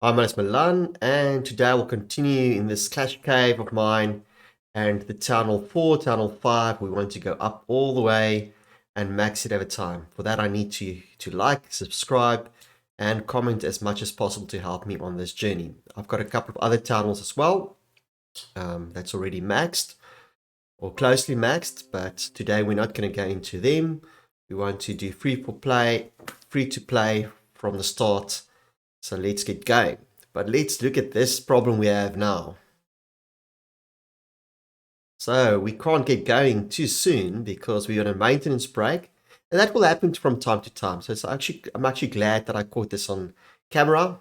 I'm Manas Milan, and today we'll continue in this Clash Cave of mine and the Town Hall 4, Town Hall 5. We want to go up all the way and max it over time. For that, I need to like, subscribe, and comment as much as possible to help me on this journey. I've got a couple of other Town Halls as well that's already maxed or closely maxed, but today we're not going to go into them. We want to do free to play from the start. So let's get going. But let's look at this problem we have now. So we can't get going too soon because we're on a maintenance break. And that will happen from time to time. So I'm actually glad that I caught this on camera.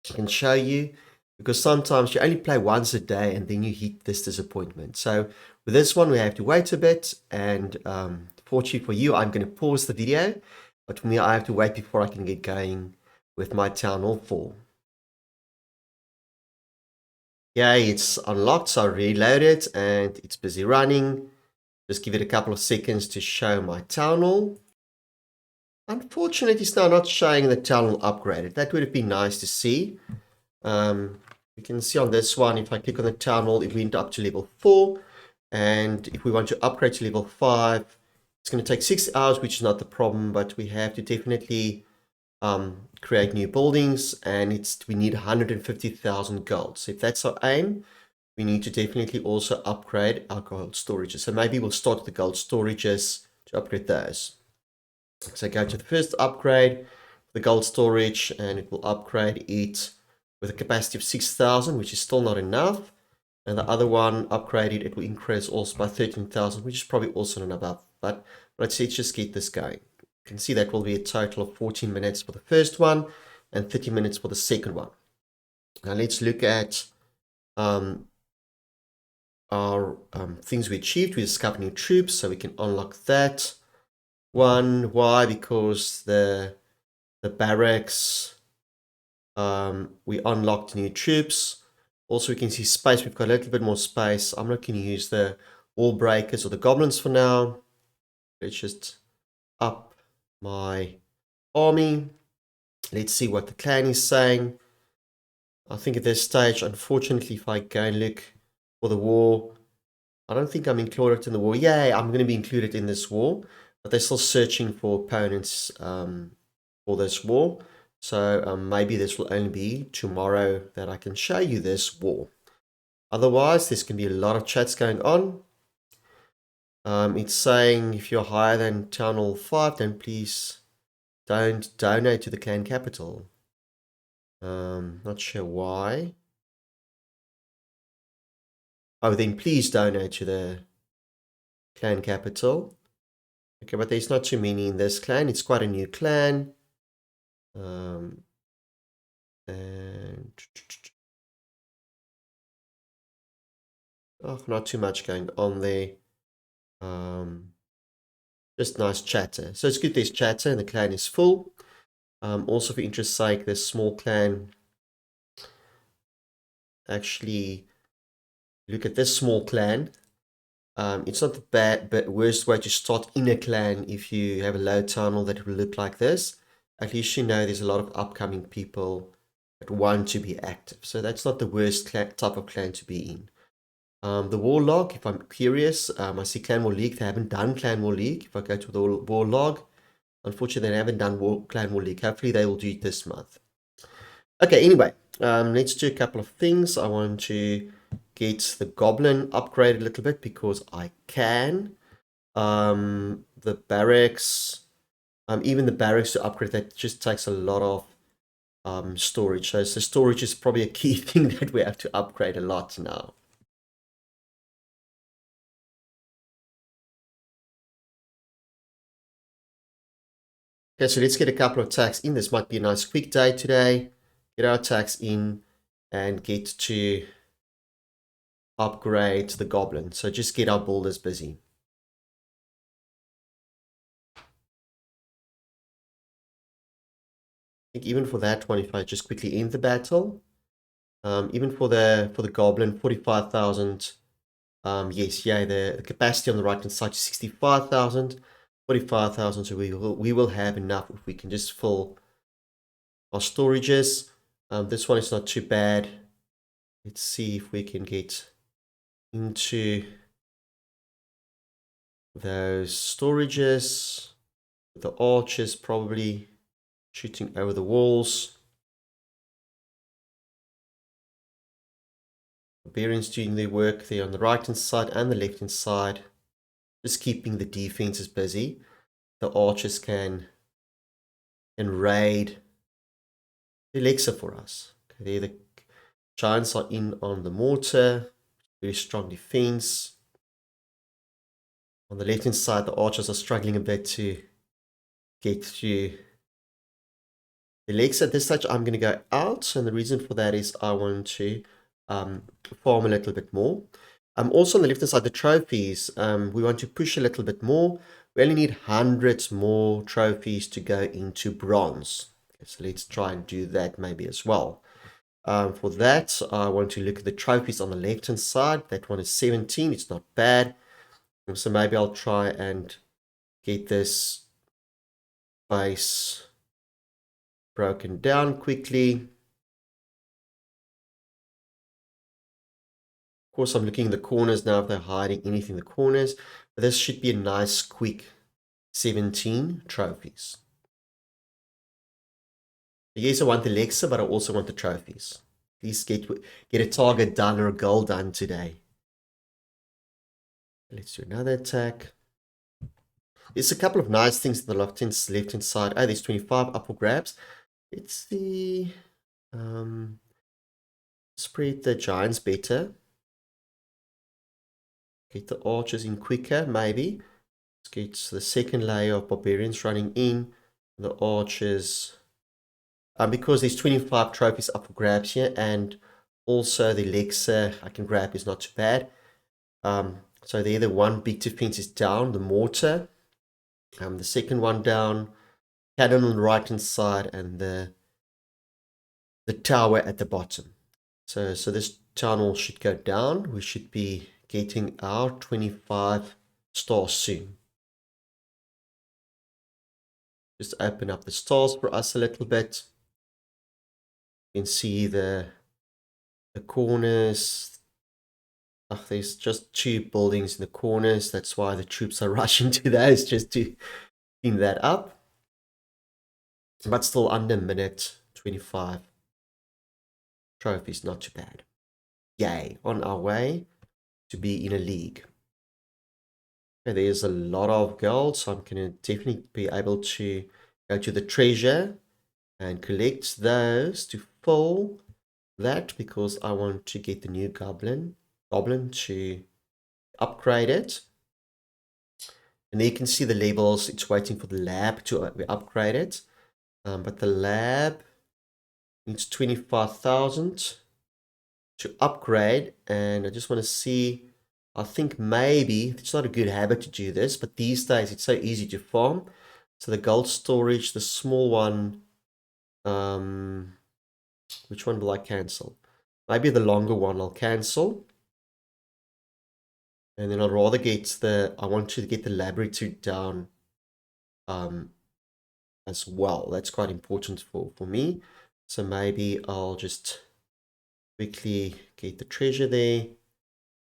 I can show you because sometimes you only play once a day and then you hit this disappointment. So with this one, we have to wait a bit. And fortunately for you, I'm going to pause the video. But for me, I have to wait before I can get going with my Town Hall 4. Yeah, it's unlocked, so I reload it and it's busy running. Just give it a couple of seconds to show my Town Hall. Unfortunately, it's now not showing the Town Hall upgraded. That would have been nice to see. You can see on this one, if I click on the Town Hall, it went up to level 4. And if we want to upgrade to level 5, it's going to take 6 hours, which is not the problem, but we have to definitely create new buildings, and we need 150,000 gold. So if that's our aim, we need to definitely also upgrade our gold storages. So maybe we'll start with the gold storages to upgrade those. So go to the first upgrade, the gold storage, and it will upgrade it with a capacity of 6,000, which is still not enough. And the other one upgraded, it will increase also by 13,000, which is probably also not enough. But let's just get this going. You can see that will be a total of 14 minutes for the first one and 30 minutes for the second one. Now let's look at our things we achieved. We discovered new troops, so we can unlock that one. Why? Because the barracks, we unlocked new troops. Also, we can see space. We've got a little bit more space. I'm not going to use the wall breakers or the goblins for now. Let's just up my army. Let's see what the clan is saying. I think at this stage, unfortunately, if I go and look for the war, I don't think I'm included in the war. Yay, I'm going to be included in this war, but they're still searching for opponents for this war. So maybe this will only be tomorrow that I can show you this war. Otherwise, there's going to be a lot of chats going on. It's saying if you're higher than Town Hall 5, then please don't donate to the clan capital. Not sure why. Oh, then please donate to the clan capital. Okay, but there's not too many in this clan. It's quite a new clan. And oh, not too much going on there. Just nice chatter. So it's good there's chatter and the clan is full. Also for interest's sake, this small clan, actually look at this small clan. It's not the bad but worst way to start in a clan if you have a low tunnel that will look like this. At least you know there's a lot of upcoming people that want to be active. So that's not the worst type of clan to be in. The war log, if I'm curious, I see Clan War League. They haven't done Clan War League. If I go to the war log, unfortunately, they haven't done Clan War League. Hopefully, they will do it this month. Okay, anyway, let's do a couple of things. I want to get the Goblin upgraded a little bit because I can. The barracks, even the barracks to upgrade, that just takes a lot of storage. So storage is probably a key thing that we have to upgrade a lot now. Okay, so let's get a couple of attacks in. This might be a nice quick day today. Get our attacks in and get to upgrade the Goblin. So just get our builders busy. I think even for that one, if I just quickly end the battle, even for the Goblin, 45,000. Yes, yeah, the capacity on the right hand side is 65,000. 45,000, so we will have enough if we can just fill our storages. This one is not too bad. Let's see if we can get into those storages. The archers probably shooting over the walls. Barbarians doing their work there on the right hand side and the left hand side. Just keeping the defenses busy. The archers can raid the elixir for us. Okay, there the giants are in on the mortar. Very strong defense. On the left hand side, the archers are struggling a bit to get through the elixir. At this stage, I'm going to go out, and the reason for that is I want to farm a little bit more. Also on the left hand side, the trophies, we want to push a little bit more. We only need hundreds more trophies to go into bronze. Okay, so let's try and do that maybe as well. For that, I want to look at the trophies on the left hand side. That one is 17. It's not bad. So maybe I'll try and get this base broken down quickly. Of course, I'm looking in the corners now if they're hiding anything in the corners. But this should be a nice, quick 17 trophies. Yes, I want the elixir, but I also want the trophies. Please get a target done or a goal done today. Let's do another attack. There's a couple of nice things on the left-hand side. Oh, there's 25 up for grabs. It's the spread the giants better. Get the archers in quicker, maybe. Let's get the second layer of barbarians running in. The archers. Because there's 25 trophies up for grabs here, and also the elixir I can grab is not too bad. So there, the one big defense is down, the mortar. The second one down, cannon on the right hand side, and the tower at the bottom. So this town hall should go down. We should be getting our 25 stars soon. Just open up the stars for us a little bit. You can see the corners. There's just 2 buildings in the corners. That's why the troops are rushing to those, just to clean that up. But still under minute 25 trophies, not too bad. Yay, on our way to be in a league. Okay, there's a lot of gold, so I'm going to definitely be able to go to the treasure and collect those to fill that, because I want to get the new goblin to upgrade it. And there you can see the labels. It's waiting for the lab to be upgraded. But the lab needs 25,000 to upgrade. And I just want to see, I think maybe, it's not a good habit to do this, but these days it's so easy to farm. So the gold storage, the small one, which one will I cancel? Maybe the longer one I'll cancel. And then I'd rather get I want to get the laboratory down as well. That's quite important for me. So maybe I'll just quickly get the treasure there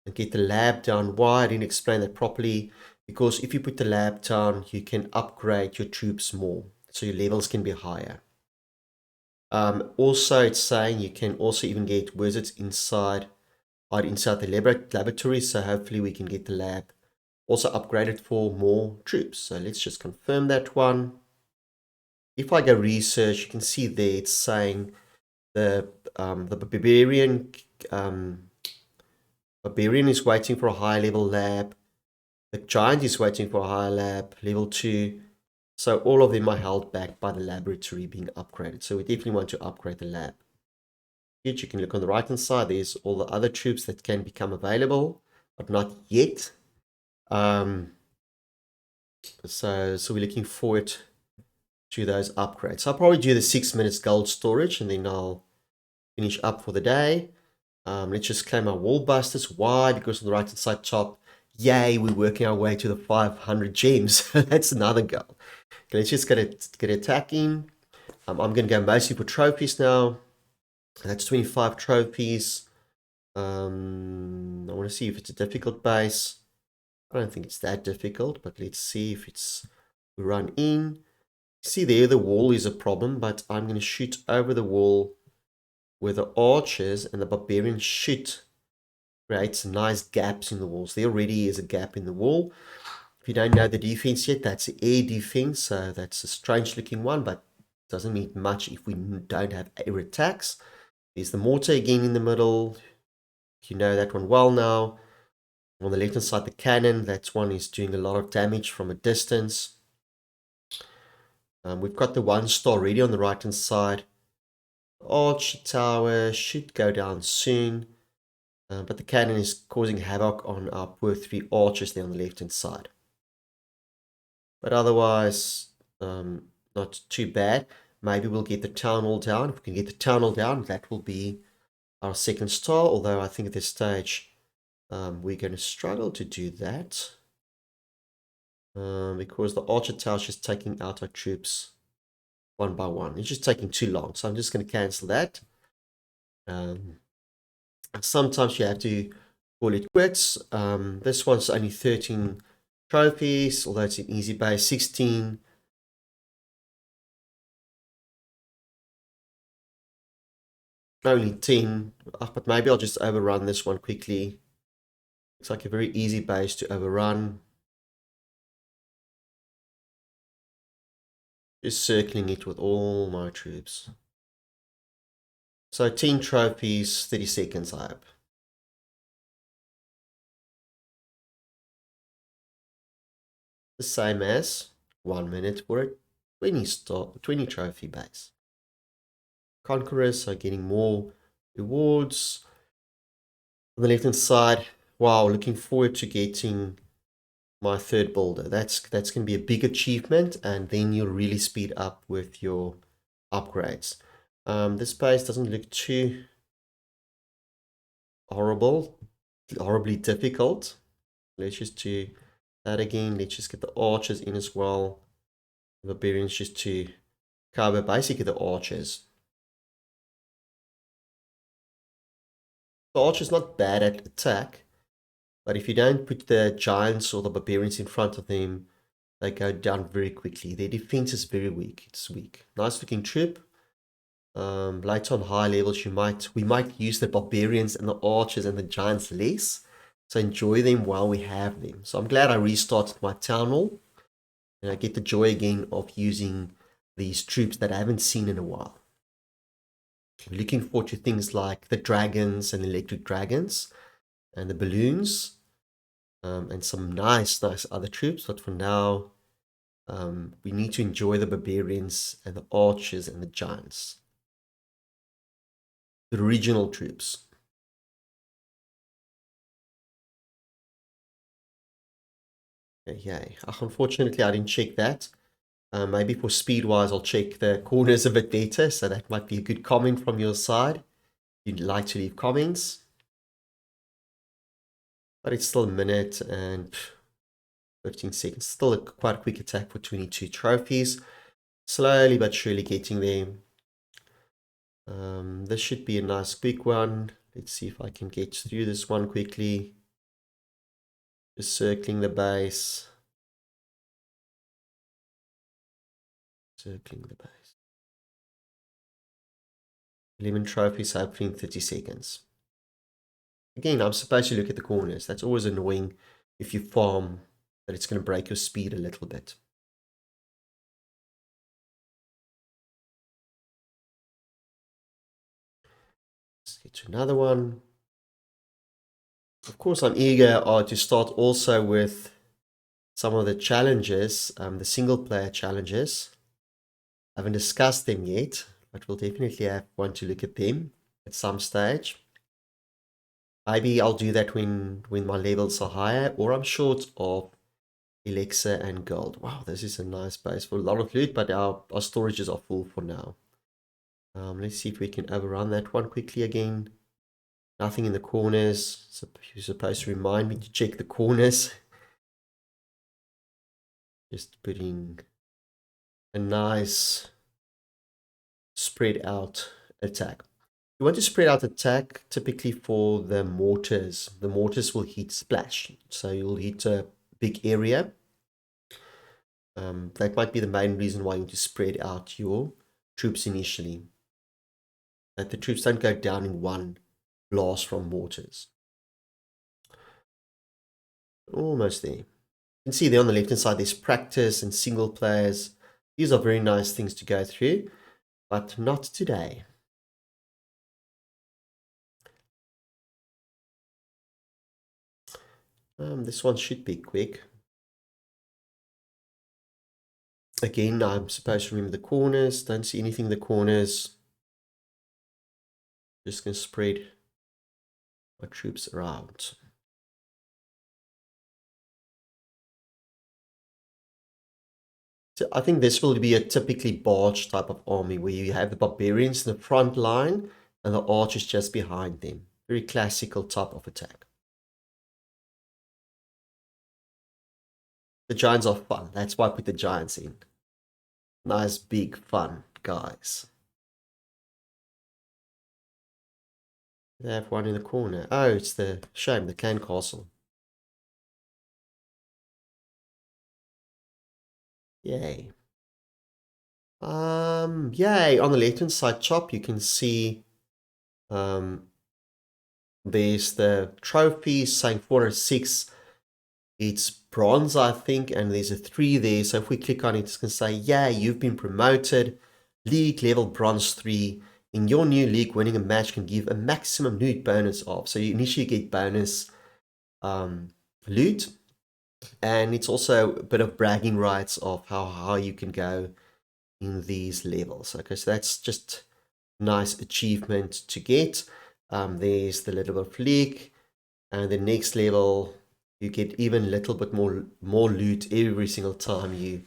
and get the lab down. Why I didn't explain that properly, because if you put the lab down, you can upgrade your troops more, so your levels can be higher. Also, it's saying you can also even get wizards inside the laboratory, so hopefully we can get the lab also upgraded for more troops. So let's just confirm that one. If I go research, you can see there it's saying the barbarian is waiting for a high level lab. The giant is waiting for a higher lab, level 2. So all of them are held back by the laboratory being upgraded. So we definitely want to upgrade the lab. Here you can look on the right hand side. There's all the other troops that can become available, but not yet. So we're looking forward to those upgrades. So I'll probably do the 6 minutes gold storage, and then I'll finish up for the day. Let's just claim our wall busters. Why? Because on the right hand side top, yay, we're working our way to the 500 gems. That's another goal. Okay, let's just get attacking. I'm going to go mostly for trophies now. That's 25 trophies. I want to see if it's a difficult base. I don't think it's that difficult, but let's see if it's we run in. See there, the wall is a problem, but I'm going to shoot over the wall where the archers and the barbarians shoot. Creates nice gaps in the walls. There already is a gap in the wall. If you don't know the defense yet, that's the air defense. So that's a strange looking one, but doesn't mean much if we don't have air attacks. There's the mortar again in the middle. You know that one well now. On the left hand side, the cannon. That one is doing a lot of damage from a distance. We've got the 1-star ready on the right hand side. Arch tower should go down soon. But the cannon is causing havoc on our poor 3 archers there on the left hand side. But otherwise, not too bad. Maybe we'll get the town hall down. If we can get the town hall down, that will be our 2nd star. Although I think at this stage, we're going to struggle to do that. Because the archer tower is just taking out our troops one by one. It's just taking too long. So I'm just going to cancel that. Sometimes you have to call it quits. This one's only 13 trophies, although it's an easy base, 16. Only 10, but maybe I'll just overrun this one quickly. Looks like a very easy base to overrun. Just circling it with all my troops. So 10 trophies, 30 seconds, I hope. The same as 1 minute for a 20 trophy base. Conquerors are getting more rewards. On the left hand side, wow, looking forward to getting my 3rd builder. That's going to be a big achievement, and then you'll really speed up with your upgrades. This base doesn't look too horribly difficult. Let's just do that again. Let's just get the archers in as well. The barbarians just to cover basically the archers. The archer's not bad at attack, but if you don't put the giants or the barbarians in front of them, they go down very quickly. Their defense is very weak. It's weak. Nice looking troop. Later on high levels, we might use the barbarians and the archers and the giants less. So enjoy them while we have them. So I'm glad I restarted my town hall, and I get the joy again of using these troops that I haven't seen in a while. Looking forward to things like the dragons and electric dragons and the balloons, and some nice other troops. But for now, we need to enjoy the barbarians and the archers and the giants. The regional troops. Okay, unfortunately, I didn't check that. Maybe for speed-wise, I'll check the corners a bit better, so that might be a good comment from your side. If you'd like to leave comments. But it's still a minute and 15 seconds. Still quite a quick attack for 22 trophies. Slowly but surely getting there. This should be a nice quick one. Let's see if I can get through this one quickly. Just circling the base. Circling the base. 11 trophies, hopefully in 30 seconds. Again, I'm supposed to look at the corners. That's always annoying if you farm, that it's going to break your speed a little bit. Let's get to another one. Of course, I'm eager to start also with some of the challenges, the single player challenges. I haven't discussed them yet, but we'll definitely want to look at them at some stage. Maybe I'll do that when my levels are higher, or I'm short of elixir and gold. Wow, this is a nice base for a lot of loot, but our storages are full for now. Let's see if we can overrun that one quickly again. Nothing in the corners. So you're supposed to remind me to check the corners. Just putting a nice spread out attack. You want to spread out attack typically for the mortars. The mortars will hit splash, so you'll hit a big area. That might be the main reason why you need to spread out your troops initially. That the troops don't go down in one blast from mortars. Almost there. You can see there on the left hand side there's practice and single players. These are very nice things to go through, but not today. This one should be quick. Again, I'm supposed to remember the corners. Don't see anything in the corners. Just going to spread my troops around. So I think this will be a typically barge type of army where you have the barbarians in the front line and the archers just behind them. Very classical type of attack. The giants are fun. That's why I put the giants in. Nice, big, fun guys. They have one in the corner. Oh, it's the shame, the clan castle. Yay. Yay. On the left-hand side chop, you can see there's the trophies saying 406. It's bronze, I think, and there's a 3 there. So if we click on it, it's going to say, yeah, you've been promoted. League level bronze 3. In your new league, winning a match can give a maximum loot bonus of. So you initially get bonus loot. And it's also a bit of bragging rights of how high you can go in these levels. Okay, so that's just nice achievement to get. There's the little bit of league. And the next level, you get even a little bit more loot every single time you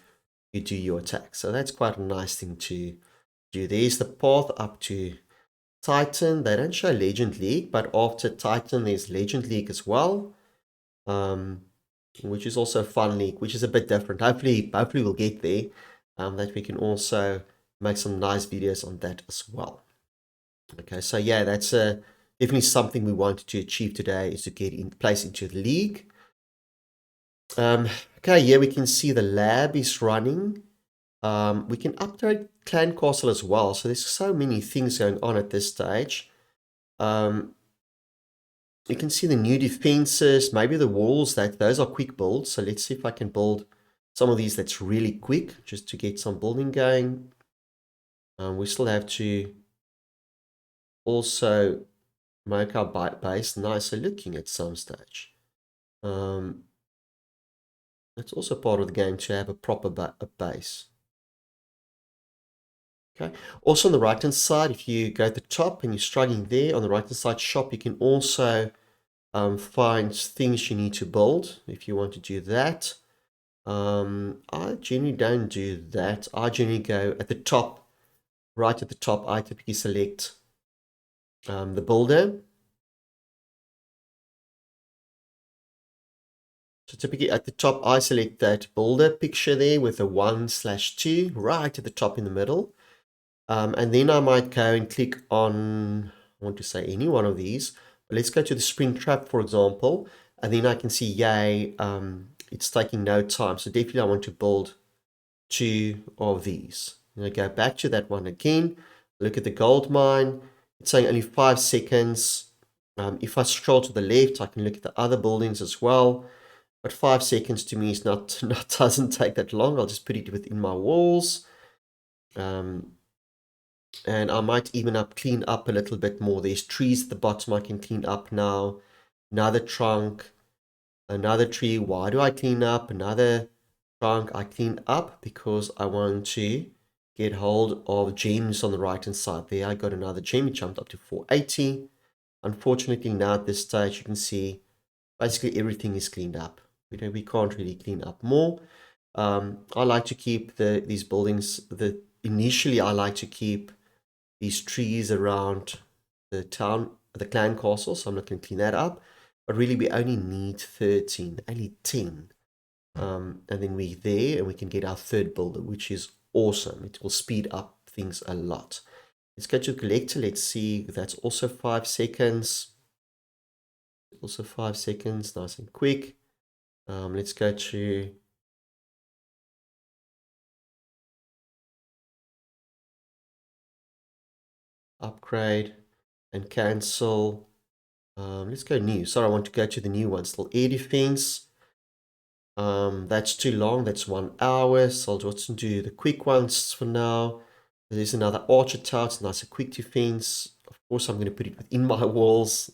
do your attack. So that's quite a nice thing to do. There's the path up to Titan. They don't show Legend League, but after Titan, there's Legend League as well, which is also a fun league, which is a bit different. Hopefully we'll get there, that we can also make some nice videos on that as well. Okay, so yeah, that's definitely something we wanted to achieve today, is to get in place into the league. Okay, here we can see the lab is running. We can upgrade Clan Castle as well. So there's so many things going on at this stage. You can see the new defenses, maybe the walls, those are quick builds. So let's see if I can build some of these that's really quick, just to get some building going. We still have to also make our base nicer looking at some stage. It's also part of the game to have a proper base. Okay. Also on the right hand side, if you go to the top and you're struggling there, on the right hand side shop, you can also find things you need to build if you want to do that. I generally don't do that. I generally go at the top, right at the top, I typically select the builder. So typically at the top, I select that builder picture there with a 1/2 right at the top in the middle. And then I might go and click on, I want to say any one of these, but let's go to the spring trap, for example, and then I can see, yay, it's taking no time. So definitely I want to build 2 of these. I'm going to go back to that one again, look at the gold mine. It's saying only 5 seconds. If I scroll to the left, I can look at the other buildings as well. But 5 seconds to me is not doesn't take that long. I'll just put it within my walls. And I might even clean up a little bit more. There's trees at the bottom I can clean up now. Another trunk, another tree. Why do I clean up? Another trunk I clean up because I want to get hold of gems on the right hand side. There I got another gem. It jumped up to 480. Unfortunately now at this stage you can see basically everything is cleaned up. We can't really clean up more. I like to keep these buildings. Initially I like to keep these trees around the town, the clan castle, so I'm not going to clean that up. But really, we only need 13, only 10. And then we're there and we can get our third builder, which is awesome. It will speed up things a lot. Let's go to collector. Let's see. That's also 5 seconds. Also 5 seconds. Nice and quick. Let's go to upgrade and cancel. Let's go new. Sorry, I want to go to the new one. Still air defense. That's too long. That's 1 hour. So I'll just do the quick ones for now. There's another archer tower. It's nice and quick defense. Of course, I'm going to put it within my walls.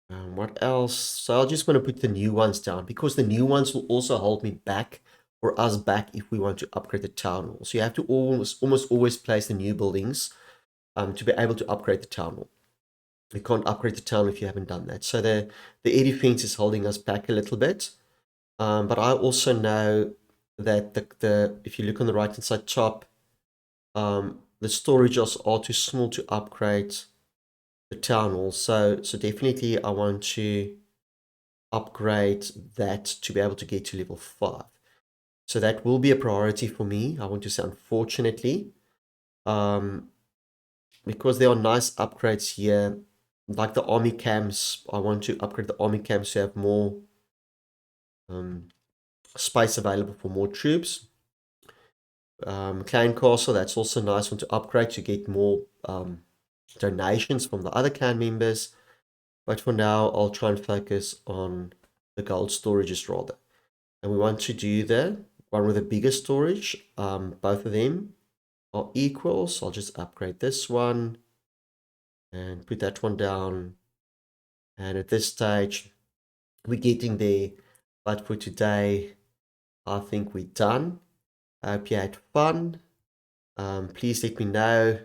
What else? So I'll just want to put the new ones down because the new ones will also hold me back or us back if we want to upgrade the town hall. So you have to almost always place the new buildings to be able to upgrade the town hall. You can't upgrade the town if you haven't done that. So the air defense is holding us back a little bit. But I also know that the if you look on the right hand side top, the storages are too small to upgrade the town hall. So definitely I want to upgrade that to be able to get to level 5. So that will be a priority for me. I want to say unfortunately, because there are nice upgrades here, like the army camps. I want to upgrade the army camps to have more space available for more troops. Clan Castle, that's also a nice one to upgrade to get more donations from the other clan members. But for now, I'll try and focus on the gold storages rather. And we want to do the one with the biggest storage. Both of them are equal. So I'll just upgrade this one and put that one down. And at this stage, we're getting there. But for today, I think we're done. I hope you had fun. Please let me know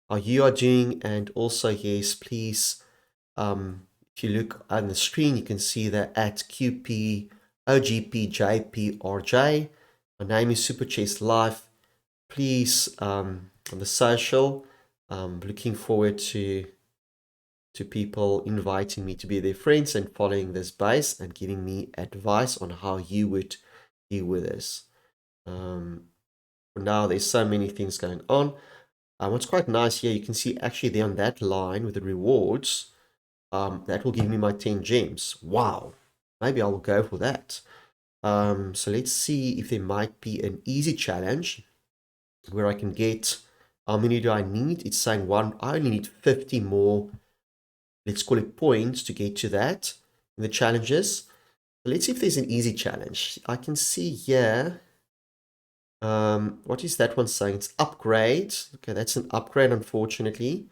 how you are doing. And also, yes, please, if you look on the screen, you can see that at QP, OGP, JP, RJ. My name is Super Chess Life. Please, on the social, looking forward to people inviting me to be their friends and following this base and giving me advice on how you would deal with this. For now, there's so many things going on. What's quite nice here, you can see actually there on that line with the rewards, that will give me my 10 gems. Wow, maybe I will go for that. So let's see if there might be an easy challenge where I can get, how many do I need? It's saying one, I only need 50 more, let's call it points to get to that in the challenges. Let's see if there's an easy challenge. I can see here, what is that one saying? It's upgrade. Okay, that's an upgrade, unfortunately.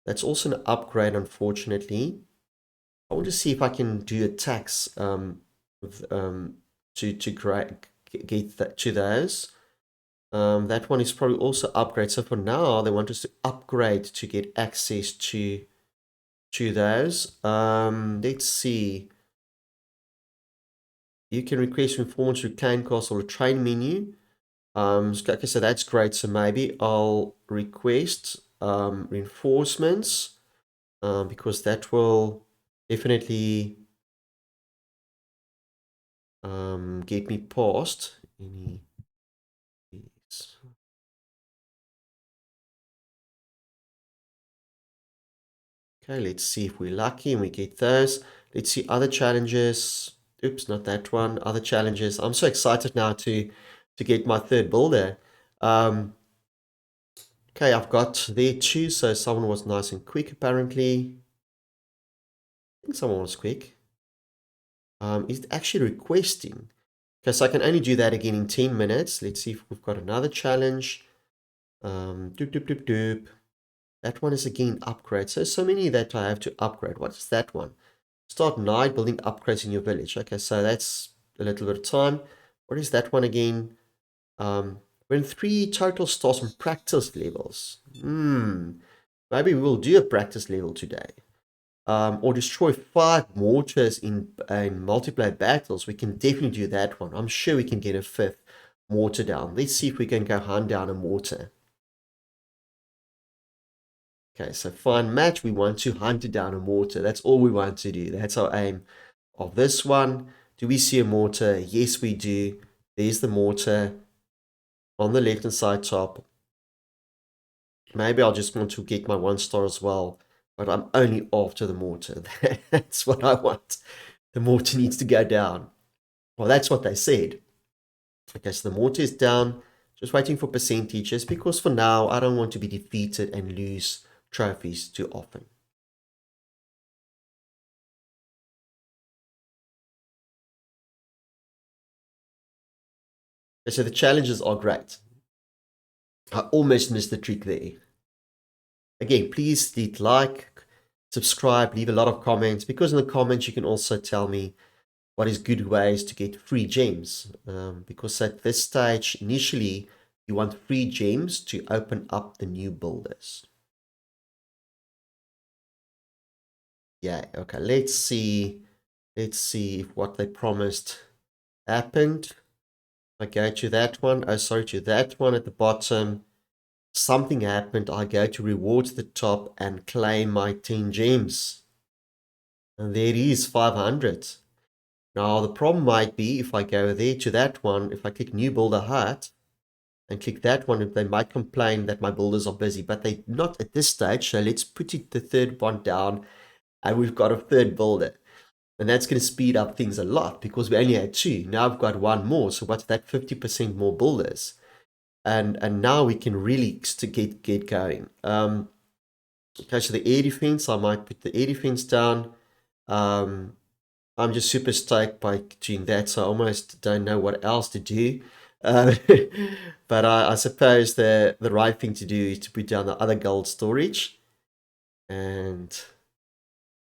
That's also an upgrade, unfortunately. I want to see if I can do attacks to get that to those. That one is probably also upgrade. So for now, they want us to upgrade to get access to those. Let's see. You can request informants to Clan Castle or train menu. Okay, so that's great. So maybe I'll request reinforcements because that will definitely get me past any. Okay, let's see if we're lucky and we get those. Let's see other challenges. Oops, not that one. Other challenges. I'm so excited now to get my third builder. Okay, I've got there two. So someone was nice and quick apparently. I think someone was quick. Is actually requesting. Okay, so I can only do that again in 10 minutes. Let's see if we've got another challenge. Doop, doop, doop, doop. That one is again upgrade. So many that I have to upgrade. What is that one? Start night building upgrades in your village. Okay, so that's a little bit of time. What is that one again? When 3 total stars on practice levels. Maybe we will do a practice level today. Or destroy 5 mortars in multiplayer battles. We can definitely do that one. I'm sure we can get a 5th mortar down. Let's see if we can go hunt down a mortar. Okay, so find match. We want to hunt down a mortar. That's all we want to do. That's our aim of this one. Do we see a mortar? Yes, we do. There's the mortar on the left-hand side top. Maybe I'll just want to get my 1 star as well, but I'm only after the mortar. That's what I want. The mortar needs to go down. Well, that's what they said. Okay, so the mortar is down. Just waiting for percentages because for now, I don't want to be defeated and lose trophies too often. Okay, so the challenges are great. I almost missed the trick there. Again, please hit like, subscribe, leave a lot of comments, because in the comments you can also tell me what is good ways to get free gems. Because at this stage, initially, you want free gems to open up the new builders. Yeah, okay, let's see. Let's see if what they promised happened. I go to that one. Oh, sorry, to that one at the bottom. Something happened. I go to rewards at the top and claim my 10 gems. And there it is, 500. Now, the problem might be if I go there to that one, if I click new builder hut and click that one, they might complain that my builders are busy, but they're not at this stage. So let's put it, the third one down, and we've got a third builder. And that's going to speed up things a lot because we only had 2. Now I've got 1 more. So what's that? 50% more builders. And now we can really get going. Okay, so the air defense, I might put the air defense down. I'm just super stoked by doing that, so I almost don't know what else to do. Uh, but I suppose the right thing to do is to put down the other gold storage and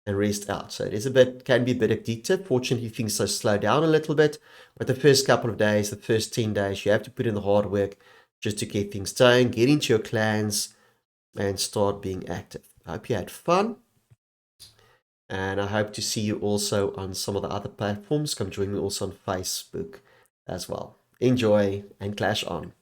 rest out. So it is can be a bit addictive. Fortunately, things so slow down a little bit. But the first couple of days, the first 10 days, you have to put in the hard work just to get things going, get into your clans, and start being active. I hope you had fun. And I hope to see you also on some of the other platforms. Come join me also on Facebook as well. Enjoy and clash on.